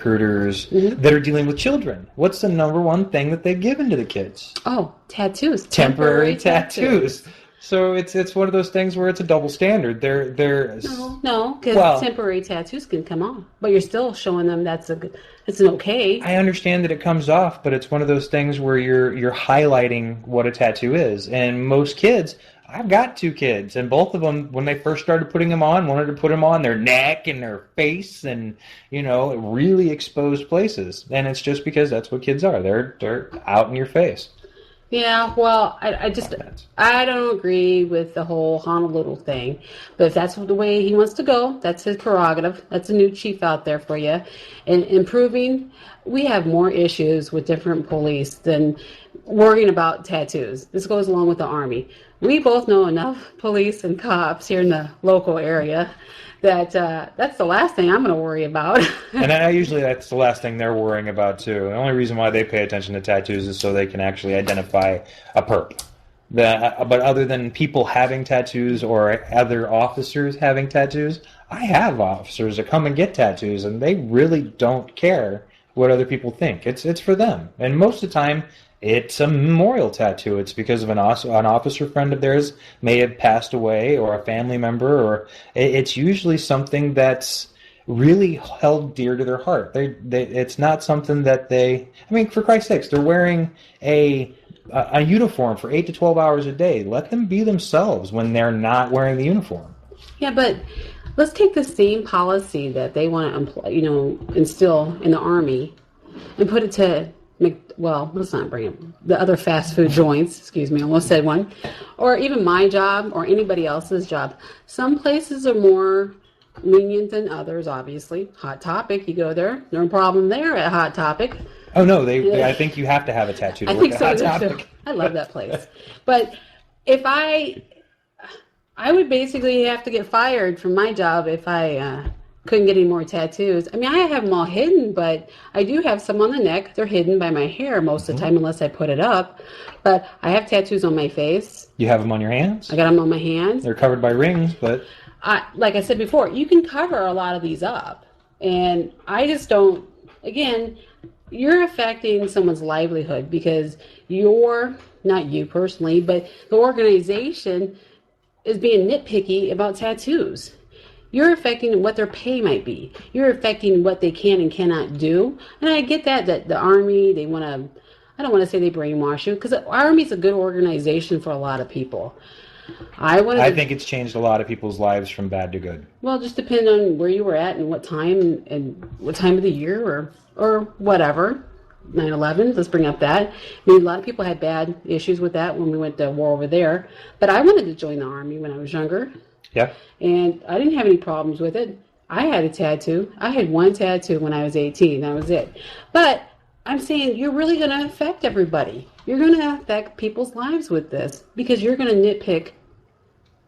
recruiters that are dealing with children. What's the number one thing that they've given to the kids? Oh, tattoos. Temporary tattoos. So it's one of those things where it's a double standard. No, because temporary tattoos can come off, but you're still showing them it's an okay. I understand that it comes off, but it's one of those things where you're highlighting what a tattoo is. And most kids, I've got 2 kids, and both of them, when they first started putting them on, wanted to put them on their neck and their face, and really exposed places. And it's just because that's what kids are. They're out in your face. Yeah, well, I don't agree with the whole Honolulu thing. But if that's the way he wants to go, that's his prerogative. That's a new chief out there for you. And improving, we have more issues with different police than worrying about tattoos. This goes along with the Army. We both know enough police and cops here in the local area that that's the last thing I'm going to worry about. And that's the last thing they're worrying about, too. The only reason why they pay attention to tattoos is so they can actually identify a perp. But other than people having tattoos or other officers having tattoos, I have officers that come and get tattoos, and they really don't care what other people think. It's for them. And most of the time, it's a memorial tattoo. It's because of an officer friend of theirs may have passed away, or a family member, or it's usually something that's really held dear to their heart. It's not something that for Christ's sakes, they're wearing a uniform for 8 to 12 hours a day. Let them be themselves when they're not wearing the uniform. Yeah, but let's take the same policy that they want to instill in the Army and put it to let's not bring it. The other fast food joints, excuse me, I almost said one, or even my job or anybody else's job. Some places are more lenient than others, obviously. Hot Topic, you go there, no problem there at Hot Topic. Oh, no, I think you have to have a tattoo to work at Hot Topic. I love that place. But if I would basically have to get fired from my job if I couldn't get any more tattoos. I have them all hidden, but I do have some on the neck. They're hidden by my hair most of the time unless I put it up. But I have tattoos on my face. You have them on your hands? I got them on my hands. They're covered by rings, but... like I said before, you can cover a lot of these up. And I just don't... Again, you're affecting someone's livelihood because not you personally, but the organization is being nitpicky about tattoos. You're affecting what their pay might be. You're affecting what they can and cannot do. And I get that the Army, they want to, I don't want to say they brainwash you, because the Army's a good organization for a lot of people. I think it's changed a lot of people's lives from bad to good. Well, just depending on where you were at and what time of the year or whatever. 9/11, let's bring up that. A lot of people had bad issues with that when we went to war over there. But I wanted to join the Army when I was younger. Yeah. And I didn't have any problems with it. I had a tattoo. I had one tattoo when I was 18. That was it. But I'm saying you're really going to affect everybody. You're going to affect people's lives with this because you're going to nitpick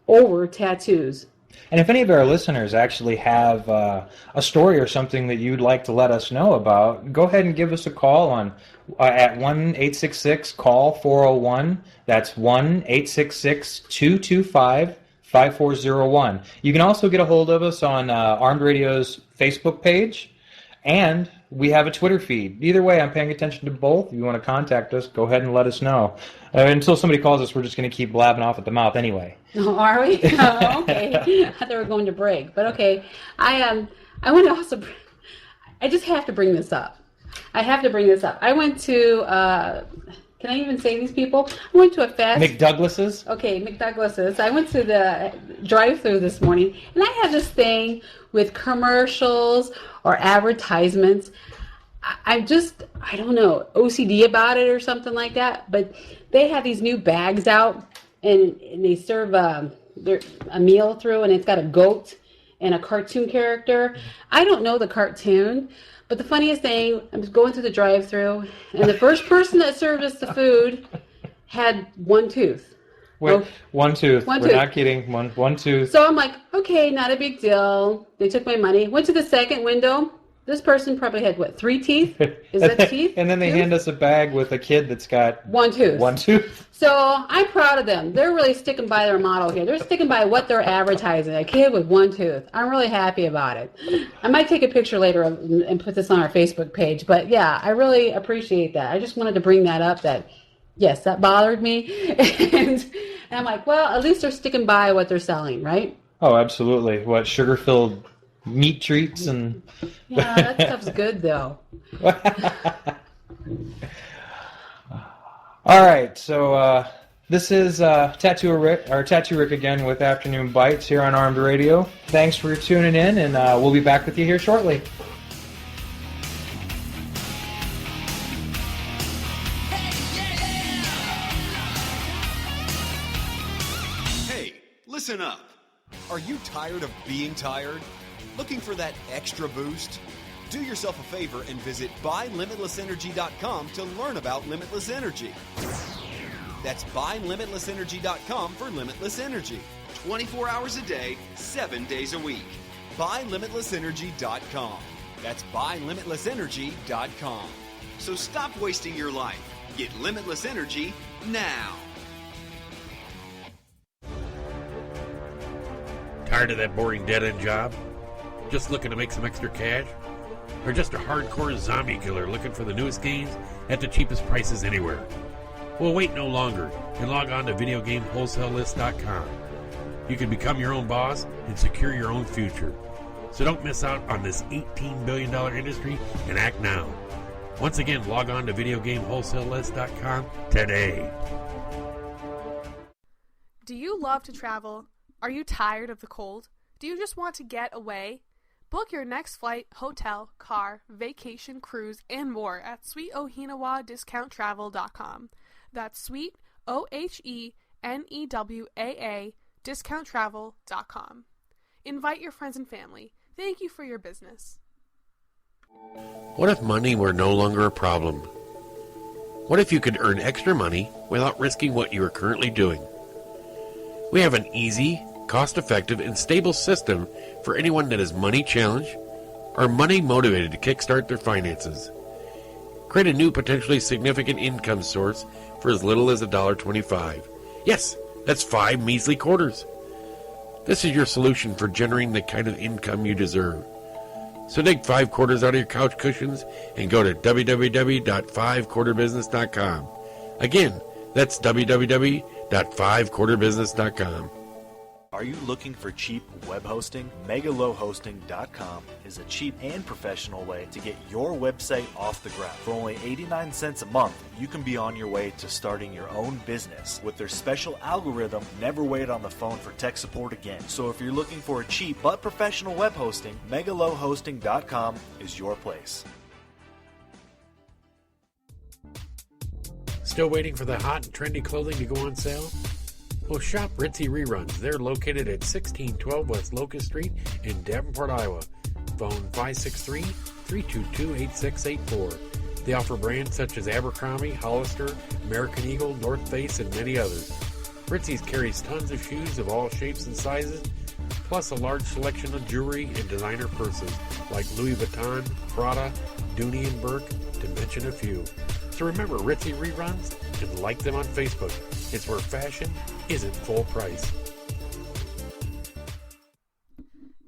over tattoos. And if any of our listeners actually have a story or something that you'd like to let us know about, go ahead and give us a call at 1-866-CALL-401. That's 1-866-225-5401. You can also get a hold of us on Armed Radio's Facebook page, and we have a Twitter feed. Either way, I'm paying attention to both. If you want to contact us, go ahead and let us know. Until somebody calls us, we're just going to keep blabbing off at the mouth anyway. Oh, are we? Oh, okay. I thought we were going to break, but okay. I want to also. I just have to bring this up. I went to. Can I even say these people? I went to a fast... McDouglas's? Okay, McDouglas's. I went to the drive-thru this morning, and I have this thing with commercials or advertisements. I don't know, OCD about it or something like that, but they have these new bags out, and they serve a meal through, and it's got a goat and a cartoon character. I don't know the cartoon, but the funniest thing, I was going through the drive-thru, and the first person that served us the food had one tooth. Wait, one tooth. We're not kidding. One tooth. So I'm like, okay, not a big deal. They took my money. Went to the second window. This person probably had, what, 3 teeth? Is that teeth? And then they hand us a bag with a kid that's got 1 tooth. 1 tooth. So I'm proud of them. They're really sticking by their model here. They're sticking by what they're advertising, a kid with 1 tooth. I'm really happy about it. I might take a picture later and put this on our Facebook page. But, yeah, I really appreciate that. I just wanted to bring that up that, yes, that bothered me. And I'm like, well, at least they're sticking by what they're selling, right? Oh, absolutely. What, sugar-filled meat treats and... Yeah, that stuff's good, though. All right, so this is Tattoorick again with Afternoon Bites here on Armed Radio. Thanks for tuning in, and we'll be back with you here shortly. Hey, listen up. Are you tired of being tired? Looking for that extra boost? Do yourself a favor and visit BuyLimitlessEnergy.com to learn about limitless energy. That's BuyLimitlessEnergy.com for limitless energy. 24 hours a day, 7 days a week. BuyLimitlessEnergy.com. That's BuyLimitlessEnergy.com. So stop wasting your life. Get limitless energy now. Tired of that boring dead-end job? Just looking to make some extra cash? Or just a hardcore zombie killer looking for the newest games at the cheapest prices anywhere? Well, wait no longer and log on to VideoGameWholesaleList.com. You can become your own boss and secure your own future. So don't miss out on this $18 billion industry and act now. Once again, log on to VideoGameWholesaleList.com today. Do you love to travel? Are you tired of the cold? Do you just want to get away? Book your next flight, hotel, car, vacation, cruise, and more at SweetOhinawa.discounttravel.com. That's Sweet, OHENEWAA, discounttravel.com. Invite your friends and family. Thank you for your business. What if money were no longer a problem? What if you could earn extra money without risking what you are currently doing? We have an easy, cost-effective, and stable system for anyone that is money challenged or money motivated to kickstart their finances. Create a new potentially significant income source for as little as $1.25. Yes, that's 5 measly quarters. This is your solution for generating the kind of income you deserve. So take 5 quarters out of your couch cushions and go to www.5quarterbusiness.com. Again, that's www.5quarterbusiness.com. Are you looking for cheap web hosting? Megalowhosting.com is a cheap and professional way to get your website off the ground. For only 89 cents a month, you can be on your way to starting your own business. With their special algorithm, never wait on the phone for tech support again. So if you're looking for a cheap but professional web hosting, Megalowhosting.com is your place. Still waiting for the hot and trendy clothing to go on sale? Well, shop Ritzy Reruns. They're located at 1612 West Locust Street in Davenport, Iowa. Phone 563-322-8684. They offer brands such as Abercrombie, Hollister, American Eagle, North Face, and many others. Ritzy's carries tons of shoes of all shapes and sizes, plus a large selection of jewelry and designer purses like Louis Vuitton, Prada, Dooney & Burke, to mention a few. So remember Ritzy Reruns and like them on Facebook. It's where fashion isn't full price.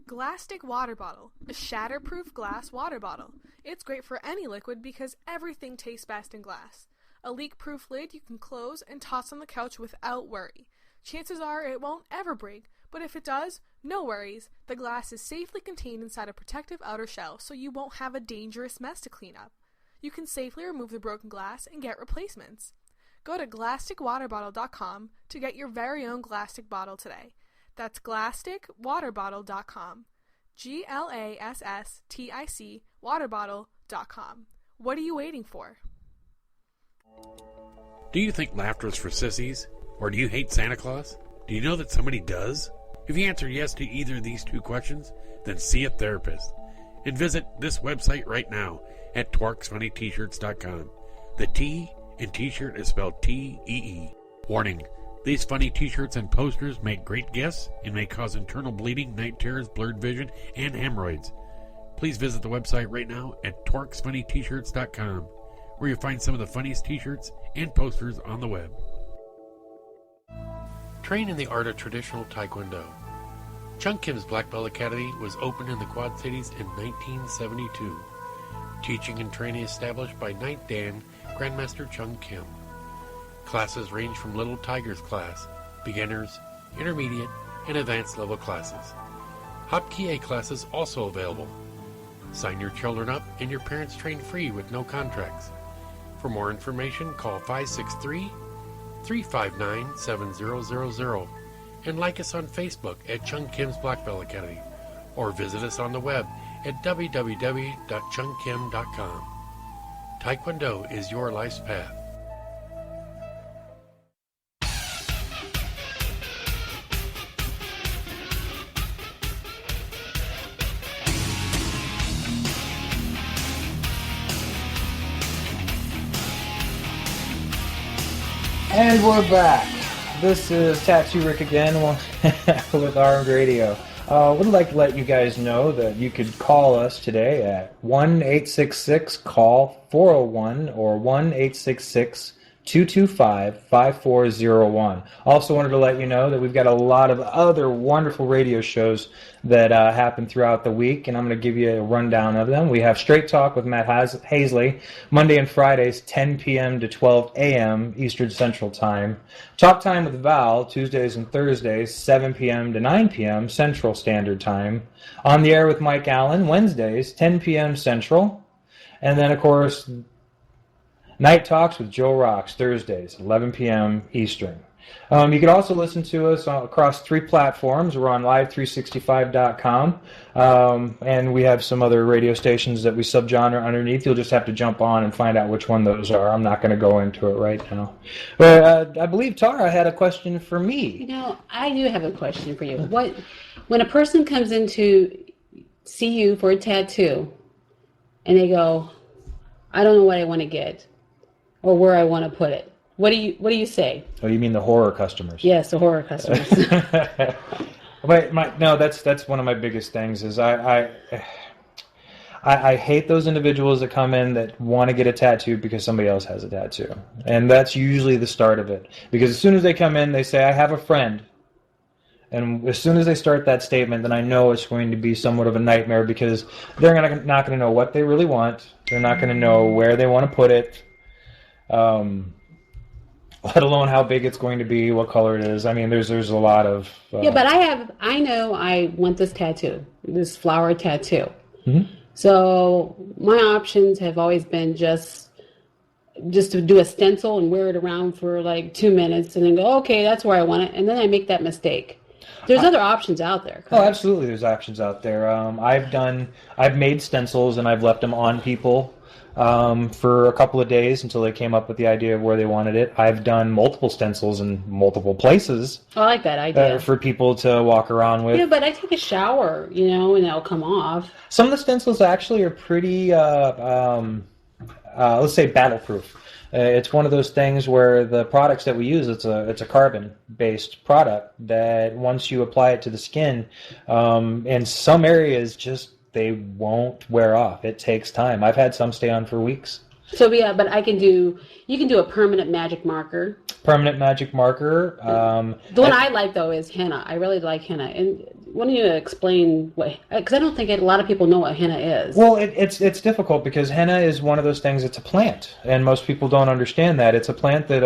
Glastic Water Bottle, a shatterproof glass water bottle. It's great for any liquid because everything tastes best in glass. A leak-proof lid you can close and toss on the couch without worry. Chances are it won't ever break, but if it does, no worries. The glass is safely contained inside a protective outer shell, so you won't have a dangerous mess to clean up. You can safely remove the broken glass and get replacements. Go to GlasticWaterBottle.com to get your very own Glastic bottle today. That's GlasticWaterBottle.com. GLASSTIC waterbottle.com. What are you waiting for? Do you think laughter is for sissies? Or do you hate Santa Claus? Do you know that somebody does? If you answer yes to either of these 2 questions, then see a therapist. And visit this website right now at TwerksFunnyT-shirts.com. The T in T-shirt is spelled T-E-E. Warning: these funny T-shirts and posters make great gifts and may cause internal bleeding, night terrors, blurred vision, and hemorrhoids. please visit the website right now at torxfunnyt-shirts.com, where you'll find some of the funniest t-shirts and posters on the web. Train in the art of traditional Taekwondo. Chung Kim's Black Belt Academy was opened in the Quad Cities in 1972. Teaching and training established by Knight Dan, Grandmaster Chung Kim. Classes range from Little Tigers class, beginners, intermediate, and advanced level classes. Hapkido classes also available. Sign your children up and your parents train free with no contracts. For more information, call 563-359-7000 and like us on Facebook at Chung Kim's Black Belt Academy, or visit us on the web at www.chungkim.com. Taekwondo is your life's path. And we're back. This is Tattoorick again with Armed Radio. Would like to let you guys know that you could call us today at 1-866-CALL-401 or 1-866-225-5401. Also wanted to let you know that we've got a lot of other wonderful radio shows that happen throughout the week, and I'm going to give you a rundown of them. We have Straight Talk with Matt Hazley, Monday and Fridays, 10 p.m. to 12 a.m. Eastern Central Time. Talk Time with Val, Tuesdays and Thursdays, 7 p.m. to 9 p.m. Central Standard Time. On the Air with Mike Allen, Wednesdays, 10 p.m. Central. And then, of course, Night Talks with Joe Rocks, Thursdays, 11 p.m. Eastern. You can also listen to us across 3 platforms. We're on live365.com, and we have some other radio stations that we subgenre underneath. You'll just have to jump on and find out which one those are. I'm not going to go into it right now. But I believe Tara had a question for me. You know, I do have a question for you. When a person comes in to see you for a tattoo, and they go, I don't know what I want to get, or where I want to put it. What do you say? Oh, you mean the horror customers? Yes, the horror customers. Wait, that's one of my biggest things is I hate those individuals that come in that want to get a tattoo because somebody else has a tattoo. And that's usually the start of it. Because as soon as they come in, they say, I have a friend. And as soon as they start that statement, then I know it's going to be somewhat of a nightmare because they're not going to know what they really want. They're not going to know where they want to put it. Let alone how big it's going to be, what color it is. I mean, there's a lot of... Yeah, but I know I want this tattoo, this flower tattoo. Mm-hmm. So my options have always been just to do a stencil and wear it around for like 2 minutes and then go, okay, that's where I want it. And then I make that mistake. There's other options out there. Oh, absolutely, there's options out there. I've made stencils and I've left them on people for a couple of days until they came up with the idea of where they wanted it. I've done multiple stencils in multiple places. I like that idea. For people to walk around with. Yeah, but I take a shower, and it'll come off. Some of the stencils actually are pretty, let's say, battle-proof. It's one of those things where the products that we use, it's a carbon-based product that once you apply it to the skin, in some areas they won't wear off. It takes time. I've had some stay on for weeks. So yeah, but you can do a permanent magic marker. Permanent magic marker. The one I like though is henna. I really like henna. And why don't you explain because I don't think a lot of people know what henna is. Well, it's difficult because henna is one of those things. It's a plant, and most people don't understand that. It's a plant that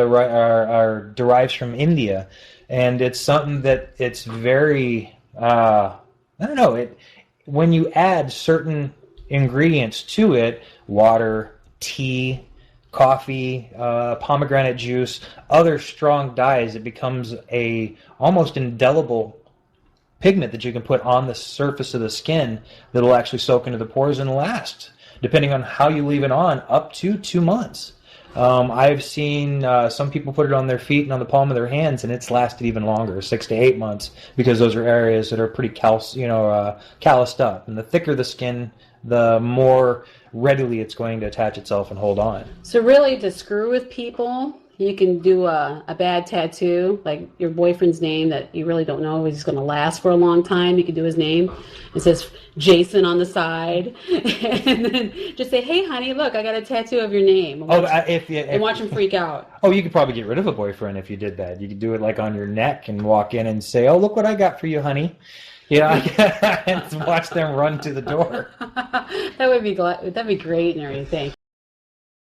derives from India, and it's something that it's very I don't know. When you add certain ingredients to it, water, tea, coffee, pomegranate juice, other strong dyes, it becomes a almost indelible pigment that you can put on the surface of the skin that will actually soak into the pores and last, depending on how you leave it on, up to 2 months. I've seen some people put it on their feet and on the palm of their hands, and it's lasted even longer, 6 to 8 months, because those are areas that are pretty calloused up. And the thicker the skin, the more readily it's going to attach itself and hold on. So really, to screw with people, You can do a bad tattoo, like your boyfriend's name that you really don't know is going to last for a long time. You can do his name. It says Jason on the side. And then just say, hey, honey, look, I got a tattoo of your name. And watch him freak out. Oh, you could probably get rid of a boyfriend if you did that. You could do it like on your neck and walk in and say, oh, look what I got for you, honey. And watch them run to the door. That'd be great and everything.